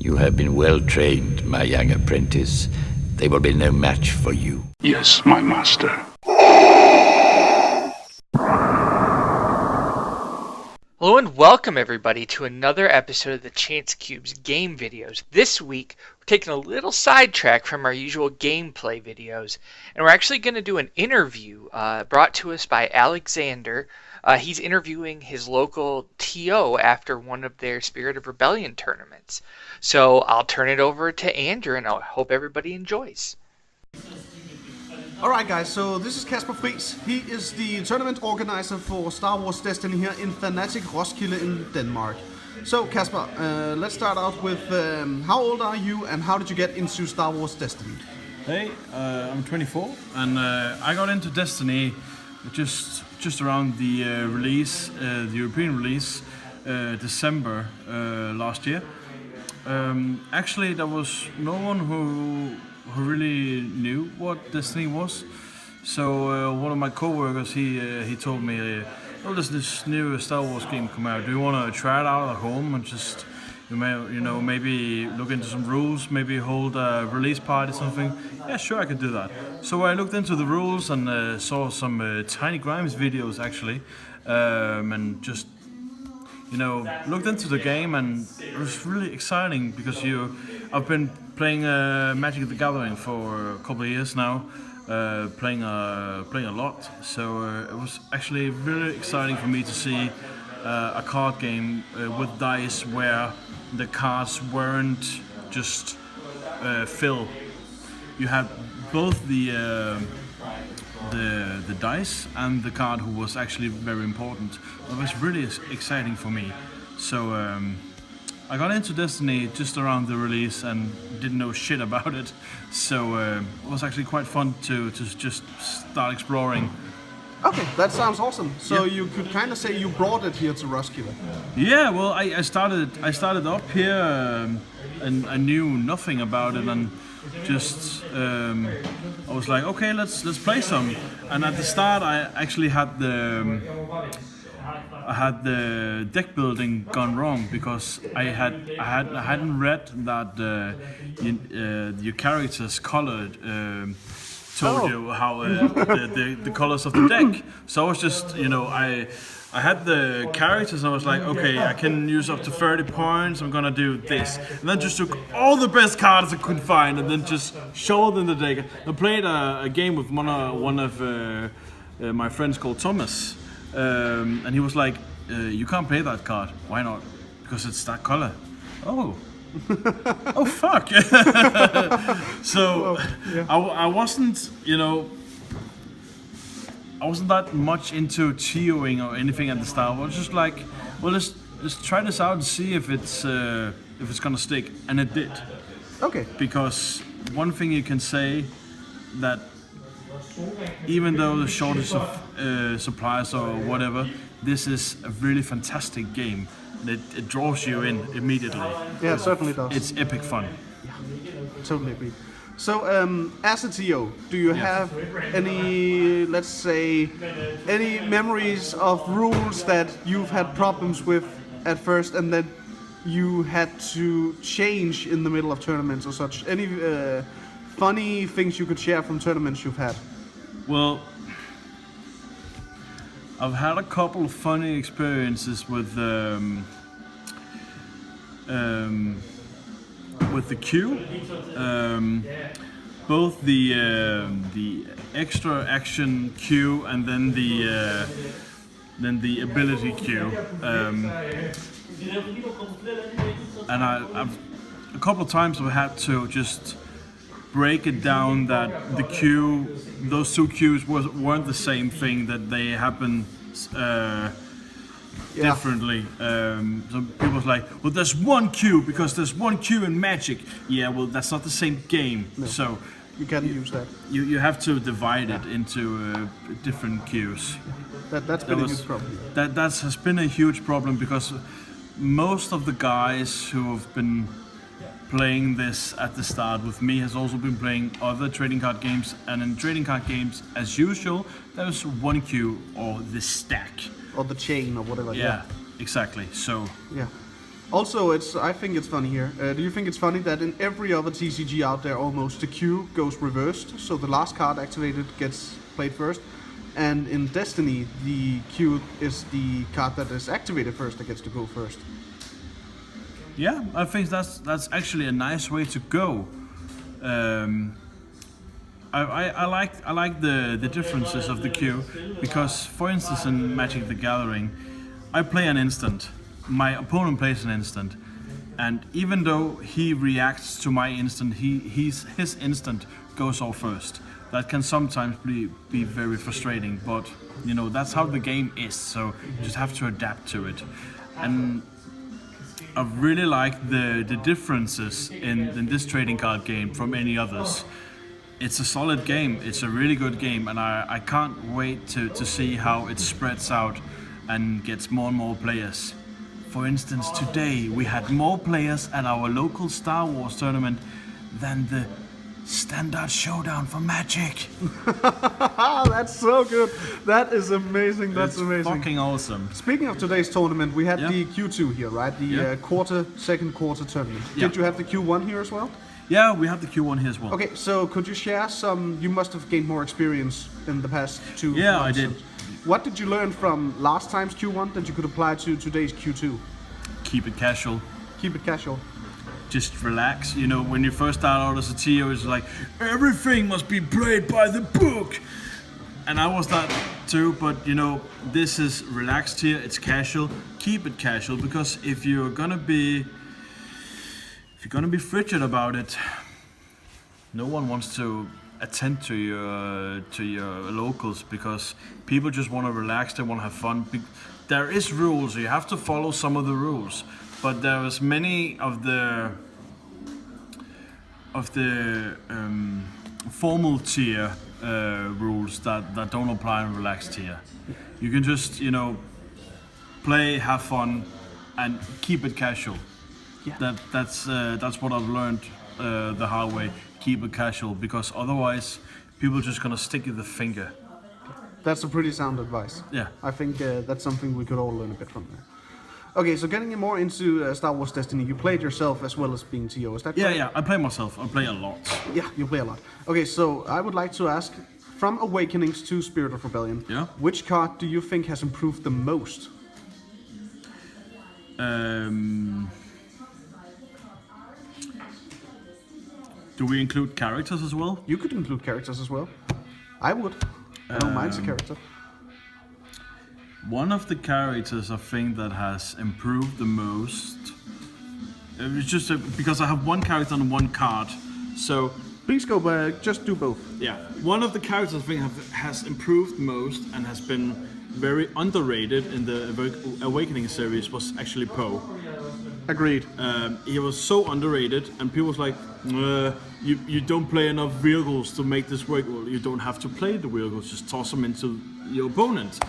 You have been well trained, my young apprentice. They will be no match for you. Yes, my master. Hello and welcome everybody to another episode of the Chance Cubes game videos. This week we're taking a little sidetrack from our usual gameplay videos, and we're actually going to do an interview brought to us by Alexander. He's interviewing his local TO after one of their Spirit of Rebellion tournaments. So I'll turn it over to Andrew and I hope everybody enjoys. Alright guys, so this is Casper Friis. He is the tournament organizer for Star Wars Destiny here in Fanatic Roskilde in Denmark. So Casper, let's start out with how old are you and how did you get into Star Wars Destiny? Hey, I'm 24 and I got into Destiny just around the release, the European release, December last year. Actually, there was no one who really knew what Destiny was. So one of my co-workers, he told me, "Oh, there's this new Star Wars game come out. Do you want to try it out at home and just, maybe look into some rules, maybe hold a release party or something?" Yeah, sure, I could do that. So I looked into the rules and saw some Tiny Grimes videos actually, and just looked into the game, and it was really exciting because I've been playing Magic the Gathering for a couple of years now, playing a lot. So it was actually really exciting for me to see a card game with dice where the cards weren't just fill. You had both the dice and the card who was actually very important. It was really exciting for me. So I got into Destiny just around the release and didn't know shit about it. So it was actually quite fun to just start exploring. Okay, that sounds awesome. So Yeah. you could kind of say you brought it here to Roskilde. Yeah, well, I started up here and I knew nothing about it, and just I was like, okay, let's play some. And at the start, I actually had the deck building gone wrong because I hadn't read that your character's colored. Told you how the colors of the deck. So I was just, I had the characters and I was like, okay, I can use up to 30 points, I'm gonna do this. And then just took all the best cards I could find and then just showed them the deck. I played a game with one of my friends called Thomas, and he was like, you can't play that card. Why not? Because it's that color. Oh. Oh fuck! So I wasn't, I wasn't that much into TOing or anything at the start. I was just like, well, let's try this out and see if it's gonna stick, and it did. Okay. Because one thing you can say that even though the shortage of supplies or whatever, this is a really fantastic game. It draws you in immediately. Yeah, it certainly does. It's epic fun. Totally agree. So, as a TO, do you have any, let's say, any memories of rules that you've had problems with at first and that you had to change in the middle of tournaments or such? Any funny things you could share from tournaments you've had? Well, I've had a couple of funny experiences with the queue. Both the extra action queue and then the ability queue. And I've a couple of times I've had to just break it down that those two queues weren't the same thing, that they happen differently. So people was like, well, there's one queue because there's one queue in Magic. Yeah, well, that's not the same game. No. So You can't use that. you have to divide it into different queues. That's been a huge problem. That has been a huge problem because most of the guys who have been playing this at the start with me has also been playing other trading card games, and in trading card games, as usual, there's one queue or the stack. Or the chain or whatever. Yeah, exactly. So Yeah. Also, I think it's funny here. Do you think it's funny that in every other TCG out there, almost the queue goes reversed, so the last card activated gets played first, and in Destiny, the queue is the card that is activated first that gets to go first. Yeah, I think that's actually a nice way to go. I like the differences of the queue because, for instance, in Magic the Gathering, I play an instant. My opponent plays an instant, and even though he reacts to my instant, his instant goes off first. That can sometimes be very frustrating, but you know that's how the game is. So you just have to adapt to it. And I really like the differences in this trading card game from any others. It's a solid game. It's a really good game, and I can't wait to see how it spreads out and gets more and more players. For instance, today we had more players at our local Star Wars tournament than the Standard Showdown for Magic. That's so good. That is amazing. That's amazing. Fucking awesome. Speaking of today's tournament, we had the Q2 here, right? The second quarter tournament. Yeah. Did you have the Q1 here as well? Yeah, we have the Q1 here as well. Okay, so could you share some? You must have gained more experience in the past 2 months. Yeah, I did. What did you learn from last time's Q1 that you could apply to today's Q2? Keep it casual. Keep it casual. Just relax. You know, when you first start out as a TO, it's like everything must be played by the book. And I was that too, but you know, this is relaxed here. It's casual. Keep it casual, because if you're gonna be frigid about it, no one wants to attend to your locals, because people just want to relax. They want to have fun. There is rules. You have to follow some of the rules, but there is many of the formal tier rules that don't apply in relaxed tier. You can just, you know, play, have fun, and keep it casual. Yeah. That's what I've learned the hard way. Keep it casual, because otherwise people are just gonna stick you the finger. That's a pretty sound advice. Yeah. I think that's something we could all learn a bit from there. Okay, so getting more into Star Wars Destiny, you played yourself as well as being TO, is that correct? Yeah, I play myself. I play a lot. Yeah, you play a lot. Okay, so I would like to ask, from Awakenings to Spirit of Rebellion, which card do you think has improved the most? Do we include characters as well? You could include characters as well. I would. I don't mind the character. One of the characters I think that has improved the most. It's just because I have one character on one card, so. Please go back. Just do both. Yeah, one of the characters I think has improved most and has been very underrated in the Awakening series was actually Poe. Agreed. He was so underrated, and people was like, you don't play enough vehicles to make this work. Well, you don't have to play the vehicles, just toss them into your opponent.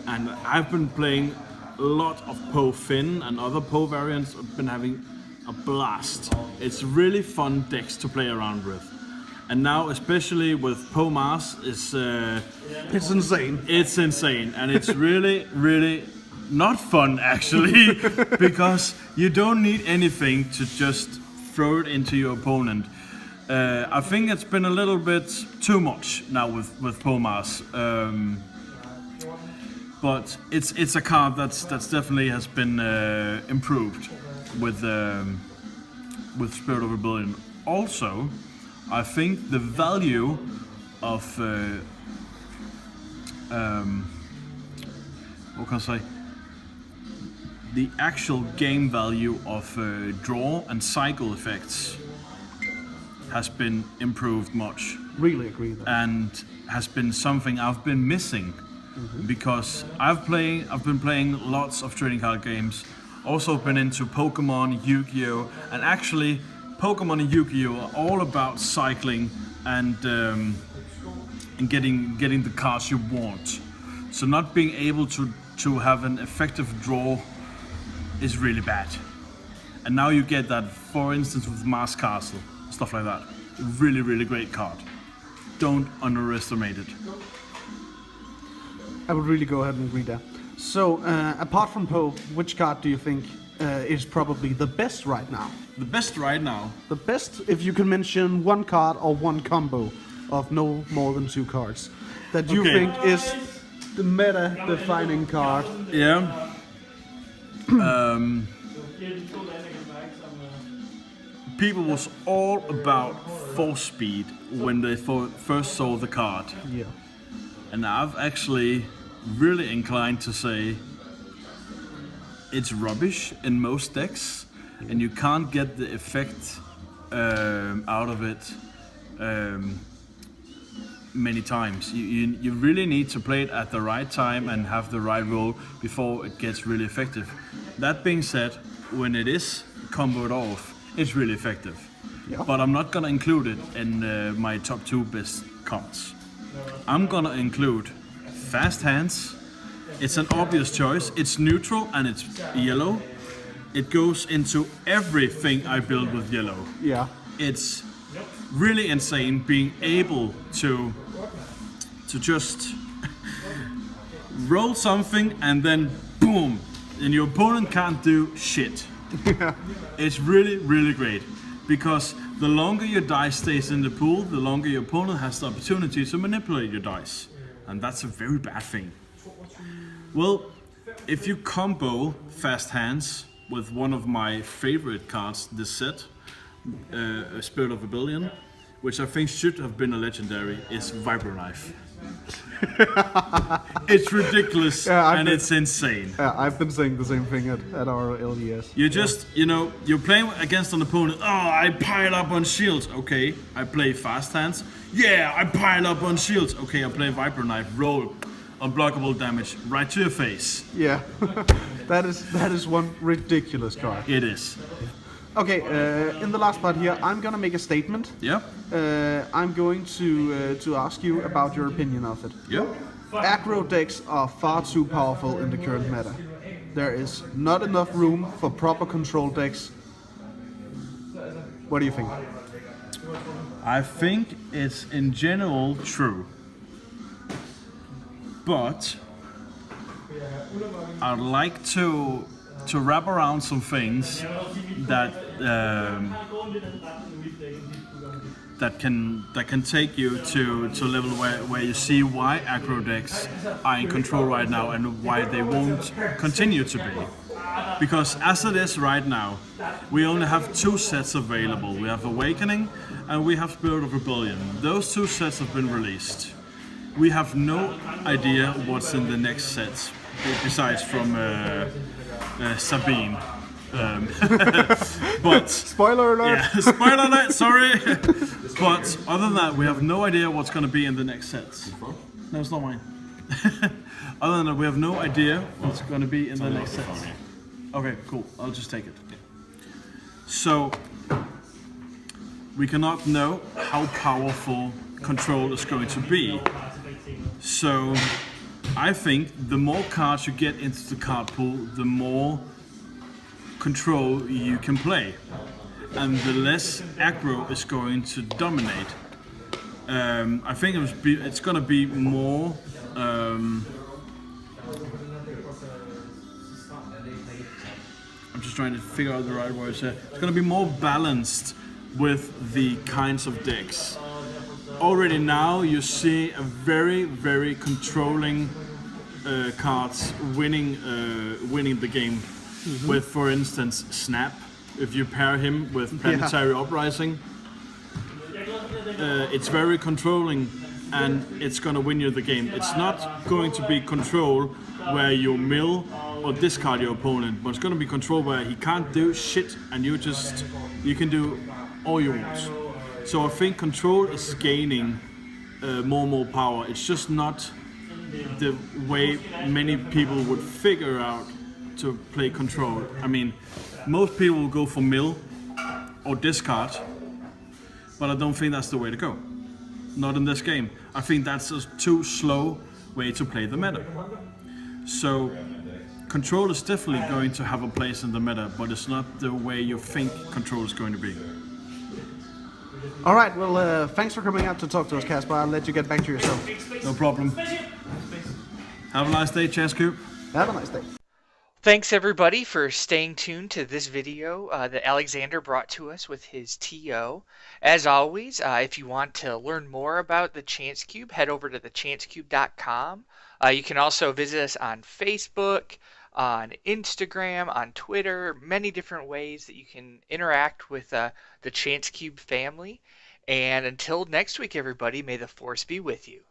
And I've been playing a lot of Poe Finn and other Poe variants. I've been having a blast. It's really fun decks to play around with. And now, especially with Poe Mars, it's insane. It's insane, and it's really, really not fun actually, because you don't need anything to just throw it into your opponent. I think it's been a little bit too much now with Poe Mars. But it's a card that's definitely has been improved with Spirit of Rebellion. Also, I think the value of what can I say? The actual game value of draw and cycle effects has been improved much. Really agree with that. And has been something I've been missing. Because I've been playing lots of trading card games, also been into Pokemon, Yu-Gi-Oh, and actually Pokemon and Yu-Gi-Oh are all about cycling and getting the cards you want. So not being able to have an effective draw is really bad. And now you get that, for instance, with Mars Castle, stuff like that. Really, really great card. Don't underestimate it. I would really go ahead and agree there. So, apart from Poe, which card do you think is probably the best right now? The best right now. The best, if you can mention one card or one combo of no more than 2 cards that you think is the meta-defining card. Yeah. People was all about force speed when they first saw the card. Yeah. And I've actually really inclined to say it's rubbish in most decks, and you can't get the effect out of it many times. You really need to play it at the right time and have the right roll before it gets really effective. That being said, when it is comboed off, it's really effective. Yeah. But I'm not gonna include it in my top 2 best cards. I'm gonna include Fast Hands. It's an obvious choice. It's neutral and it's yellow. It goes into everything I build with yellow. Yeah. It's really insane being able to just roll something and then boom, and your opponent can't do shit. It's really, really great, because the longer your dice stays in the pool, the longer your opponent has the opportunity to manipulate your dice, and that's a very bad thing. Well, if you combo Fast Hands with one of my favorite cards this set, Spirit of Rebellion, which I think should have been a legendary, is Vibroknife. It's ridiculous and it's insane. Yeah, I've been saying the same thing at our LDS. You just, you're playing against an opponent. Oh, I pile up on shields. Okay, I play Fast Hands. Yeah, I pile up on shields. Okay, I play Vibroknife. Roll unblockable damage right to your face. Yeah, that is one ridiculous card. It is. Okay, in the last part here, I'm gonna make a statement. Yeah. I'm going to ask you about your opinion of it. Yeah. Aggro decks are far too powerful in the current meta. There is not enough room for proper control decks. What do you think? I think it's in general true. But I'd like to wrap around some things that that can take you to a level where you see why aggro decks are in control right now and why they won't continue to be. Because as it is right now, we only have 2 sets available. We have Awakening and we have Spirit of Rebellion. Those 2 sets have been released. We have no idea what's in the next set, besides from Sabine. But spoiler alert! Yeah, spoiler alert, sorry! But other than that, we have no idea what's going to be in the next sets. No, it's not mine. Other than that, we have no idea what's going to be in the next sets. Okay, cool. I'll just take it. So, we cannot know how powerful control is going to be. So, I think the more cards you get into the card pool, the more control you can play, and the less aggro is going to dominate. I think it's going to be more. I'm just trying to figure out the right words here. It's going to be more balanced with the kinds of decks. Already now you see a very, very controlling cards winning the game. With, for instance, Snap. If you pair him with Planetary Uprising, it's very controlling and it's going to win you the game. It's not going to be control where you mill or discard your opponent, but it's going to be control where he can't do shit and you can do all you want. So I think control is gaining more and more power. It's just not the way many people would figure out to play control. I mean, most people will go for mill or discard, but I don't think that's the way to go. Not in this game. I think that's a too slow way to play the meta. So, control is definitely going to have a place in the meta, but it's not the way you think control is going to be. All right, well, thanks for coming out to talk to us, Casper. I'll let you get back to yourself. No problem. Have a nice day, Chess Cube. Have a nice day. Thanks everybody for staying tuned to this video that Alexander brought to us with his TO. As always, if you want to learn more about the Chance Cube, head over to thechancecube.com. You can also visit us on Facebook, on Instagram, on Twitter, many different ways that you can interact with the Chance Cube family. And until next week, everybody, may the force be with you.